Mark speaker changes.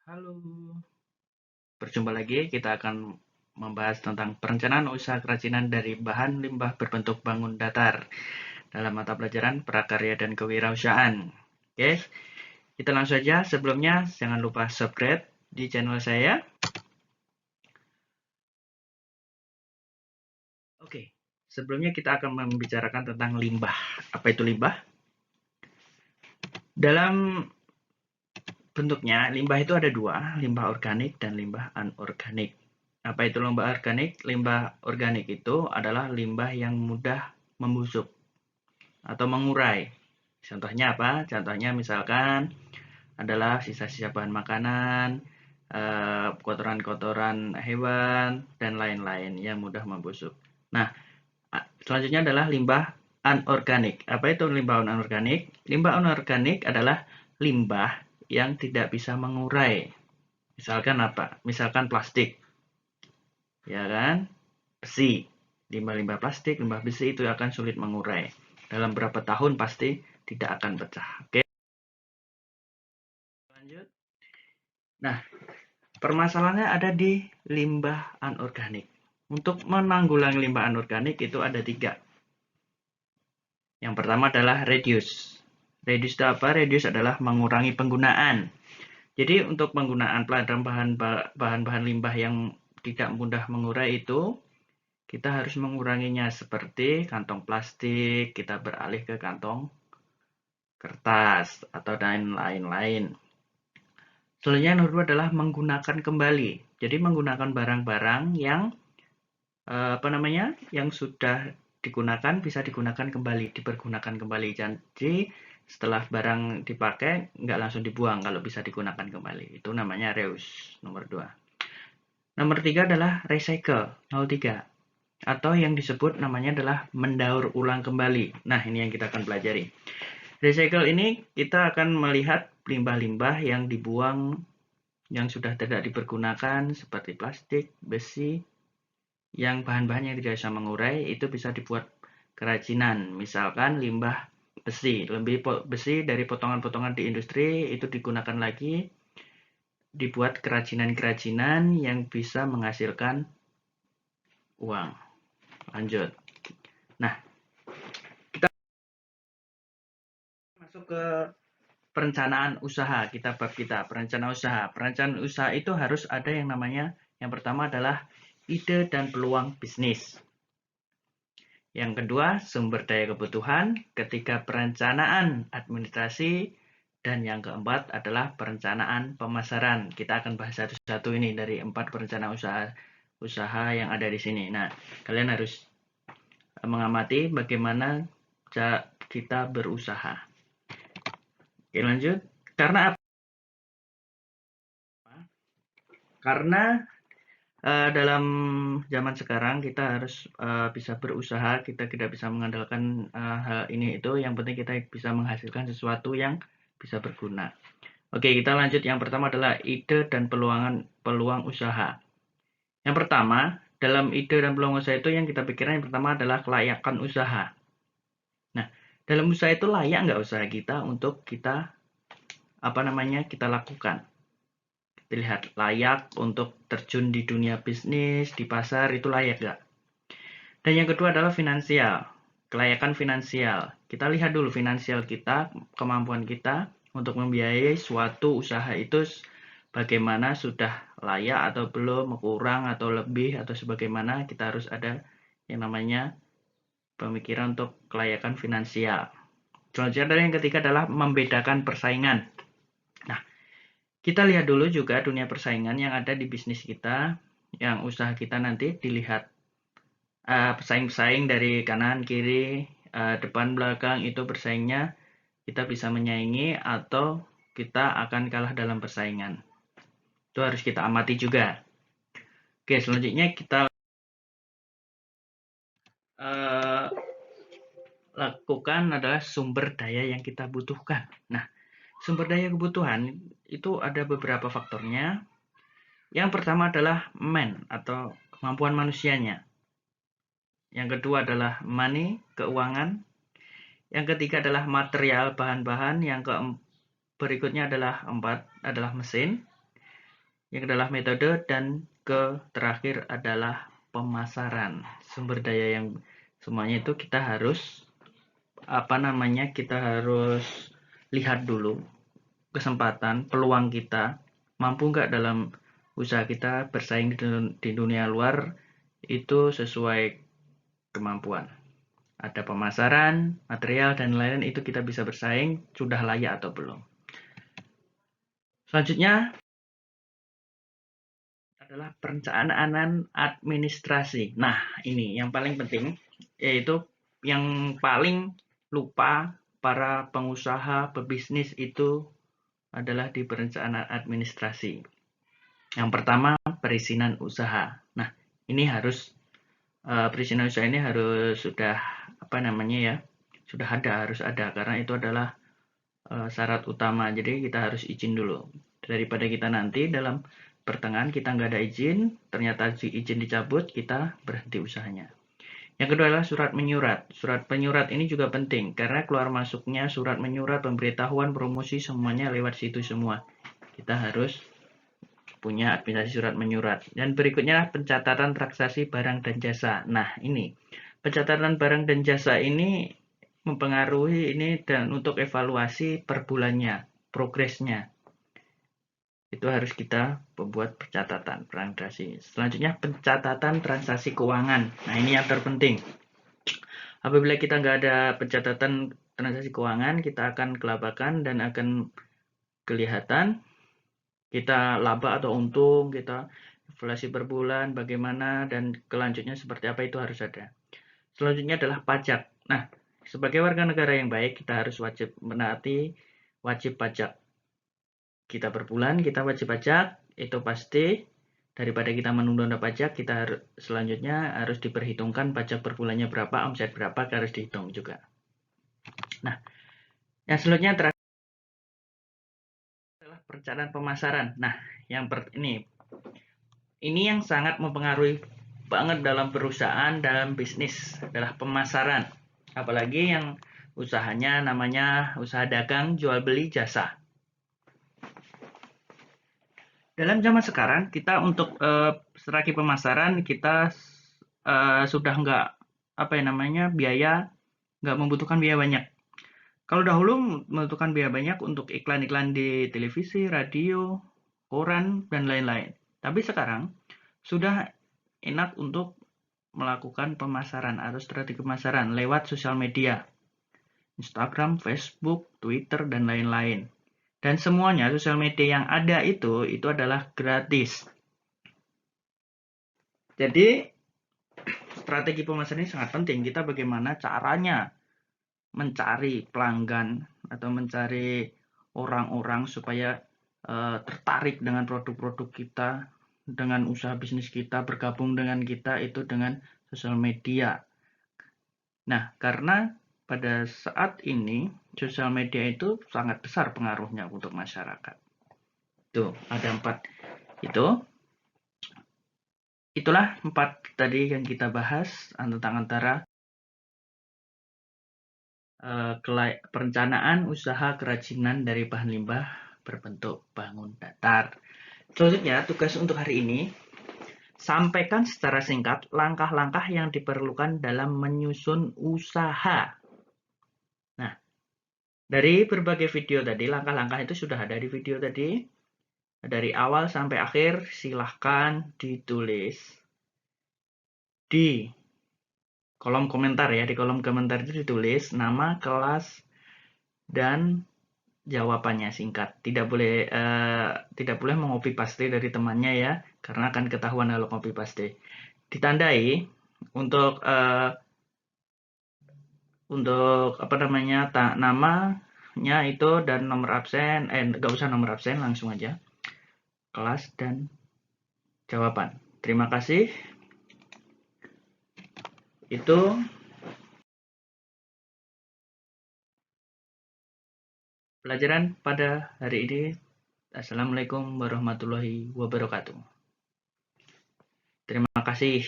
Speaker 1: Halo, berjumpa lagi. Kita akan membahas tentang perencanaan usaha kerajinan dari bahan limbah berbentuk bangun datar dalam mata pelajaran prakarya dan kewirausahaan. Oke, kita langsung saja. Sebelumnya, jangan lupa subscribe di channel saya. Oke, sebelumnya kita akan membicarakan tentang limbah. Apa itu limbah? Dalam bentuknya, limbah itu ada dua, limbah organik dan limbah anorganik. Apa itu limbah organik? Limbah organik itu adalah limbah yang mudah membusuk atau mengurai. Contohnya apa? Contohnya misalkan adalah sisa-sisa bahan makanan, kotoran-kotoran hewan, dan lain-lain yang mudah membusuk. Nah, selanjutnya adalah limbah anorganik. Apa itu limbah anorganik? Limbah anorganik adalah limbah yang tidak bisa mengurai. Misalkan apa? Misalkan plastik, ya kan? Besi. Limbah-limbah plastik, limbah besi itu akan sulit mengurai. Dalam berapa tahun pasti tidak akan pecah. Oke, lanjut. Nah, permasalahannya ada di limbah anorganik. Untuk menanggulangi limbah anorganik itu ada tiga. Yang pertama adalah reduce. Reduce itu apa? Reduce adalah mengurangi penggunaan. Jadi untuk penggunaan bahan-bahan limbah yang tidak mudah mengurai itu, kita harus menguranginya seperti kantong plastik, kita beralih ke kantong kertas, atau lain-lain. Selanjutnya yang kedua adalah menggunakan kembali. Jadi menggunakan barang-barang yang yang sudah digunakan bisa digunakan kembali, dipergunakan kembali. Jadi setelah barang dipakai nggak langsung dibuang kalau bisa digunakan kembali. Itu namanya reuse. Nomor 2. Nomor 3 adalah recycle 03 atau yang disebut namanya adalah mendaur ulang kembali. Nah, ini yang kita akan pelajari. Recycle ini kita akan melihat limbah-limbah yang dibuang yang sudah tidak dipergunakan seperti plastik, besi, yang bahan-bahan yang tidak bisa mengurai itu bisa dibuat kerajinan. Misalkan limbah besi, besi dari potongan-potongan di industri itu digunakan lagi dibuat kerajinan-kerajinan yang bisa menghasilkan uang. Lanjut. Nah, kita masuk ke perencanaan usaha. Bab kita perencanaan usaha. Perencanaan usaha itu harus ada yang namanya, yang pertama adalah ide dan peluang bisnis. Yang kedua, sumber daya kebutuhan. Ketiga, perencanaan administrasi. Dan yang keempat adalah perencanaan pemasaran. Kita akan bahas satu-satu ini dari 4 perencanaan usaha yang ada di sini. Nah, kalian harus mengamati bagaimana kita berusaha. Oke, lanjut. Karena apa? Karena dalam zaman sekarang kita harus bisa berusaha, kita tidak bisa mengandalkan hal ini itu, yang penting kita bisa menghasilkan sesuatu yang bisa berguna. Oke, kita lanjut. Yang pertama adalah ide dan peluang usaha. Yang pertama, dalam ide dan peluang usaha itu yang kita pikirkan yang pertama adalah kelayakan usaha. Nah, dalam usaha itu layak nggak usaha kita untuk kita kita lakukan? Dilihat layak untuk terjun di dunia bisnis, di pasar, itu layak nggak? Dan yang kedua adalah finansial, kelayakan finansial. Kita lihat dulu finansial kita, kemampuan kita untuk membiayai suatu usaha itu bagaimana, sudah layak atau belum, kurang atau lebih, atau sebagaimana. Kita harus ada yang namanya pemikiran untuk kelayakan finansial. Selanjutnya yang ketiga adalah membedakan persaingan. Nah, kita lihat dulu juga dunia persaingan yang ada di bisnis kita, yang usaha kita nanti dilihat pesaing-pesaing dari kanan, kiri, depan, belakang, itu bersaingnya kita bisa menyaingi atau kita akan kalah dalam persaingan. Itu harus kita amati juga. Oke, selanjutnya kita lakukan adalah sumber daya yang kita butuhkan. Nah, sumber daya kebutuhan itu ada beberapa faktornya. Yang pertama adalah atau kemampuan manusianya. Yang kedua adalah money, keuangan. Yang ketiga adalah material, bahan-bahan. Yang berikutnya adalah mesin. yang adalah metode, dan terakhir adalah pemasaran. Sumber daya yang semuanya itu kita harus kita harus lihat dulu kesempatan, peluang kita, mampu nggak dalam usaha kita bersaing di dunia luar itu sesuai kemampuan. Ada pemasaran, material, dan lain-lain itu kita bisa bersaing, sudah layak atau belum. Selanjutnya adalah perencanaan administrasi. Nah, ini yang paling penting, yaitu yang paling lupa para pengusaha, pebisnis itu adalah di perencanaan administrasi. Yang pertama, perizinan usaha. Nah, ini harus perizinan usaha ini harus sudah harus ada karena itu adalah syarat utama. Jadi kita harus izin dulu. Daripada kita nanti dalam pertengahan kita nggak ada izin, ternyata izin dicabut, kita berhenti usahanya. Yang kedua adalah surat menyurat. Surat penyurat ini juga penting karena keluar masuknya surat menyurat, pemberitahuan, promosi semuanya lewat situ semua. Kita harus punya administrasi surat menyurat. Dan berikutnya adalah pencatatan transaksi barang dan jasa. Nah, ini pencatatan barang dan jasa ini mempengaruhi ini dan untuk evaluasi per bulannya, progresnya. Itu harus kita membuat pencatatan transaksi. Selanjutnya pencatatan transaksi keuangan. Nah, ini yang terpenting. Apabila kita nggak ada pencatatan transaksi keuangan, kita akan kelabakan dan akan kelihatan kita laba atau untung, kita inflasi per bulan, bagaimana, dan kelanjutnya seperti apa itu harus ada. Selanjutnya adalah pajak. Nah, sebagai warga negara yang baik, kita harus wajib menaati wajib pajak. Kita per bulan, kita wajib pajak, itu pasti. Daripada kita menunda pajak, kita selanjutnya harus diperhitungkan pajak per bulannya berapa, omset berapa, harus dihitung juga. Nah, yang selanjutnya terakhir adalah perencanaan pemasaran. Nah, ini yang sangat mempengaruhi banget dalam perusahaan, dalam bisnis, adalah pemasaran. Apalagi yang usahanya namanya usaha dagang, jual beli jasa. Dalam zaman sekarang kita untuk strategi pemasaran kita sudah biaya nggak membutuhkan biaya banyak. Kalau dahulu membutuhkan biaya banyak untuk iklan-iklan di televisi, radio, koran, dan lain-lain. Tapi sekarang sudah enak untuk melakukan pemasaran atau strategi pemasaran lewat sosial media, Instagram, Facebook, Twitter, dan lain-lain. Dan semuanya sosial media yang ada itu adalah gratis. Jadi strategi pemasaran ini sangat penting. Kita bagaimana caranya mencari pelanggan atau mencari orang-orang supaya tertarik dengan produk-produk kita, dengan usaha bisnis kita, bergabung dengan kita itu dengan sosial media. Nah, karena pada saat ini sosial media itu sangat besar pengaruhnya untuk masyarakat. Tuh, ada 4 itu. Itulah 4 tadi yang kita bahas tentang antara perencanaan usaha kerajinan dari bahan limbah berbentuk bangun datar. Selanjutnya, tugas untuk hari ini, sampaikan secara singkat langkah-langkah yang diperlukan dalam menyusun usaha. Nah, dari berbagai video tadi, langkah-langkah itu sudah ada di video tadi. Dari awal sampai akhir, silahkan ditulis di kolom komentar ya. Di kolom komentar itu ditulis nama, kelas, dan jawabannya singkat. Tidak boleh mengcopy paste dari temannya ya, karena akan ketahuan kalau copy paste. Ditandai untuk namanya itu dan nomor absen, nggak usah nomor absen, langsung aja kelas dan jawaban. Terima kasih. Itu pelajaran pada hari ini. Assalamualaikum warahmatullahi wabarakatuh. Terima kasih.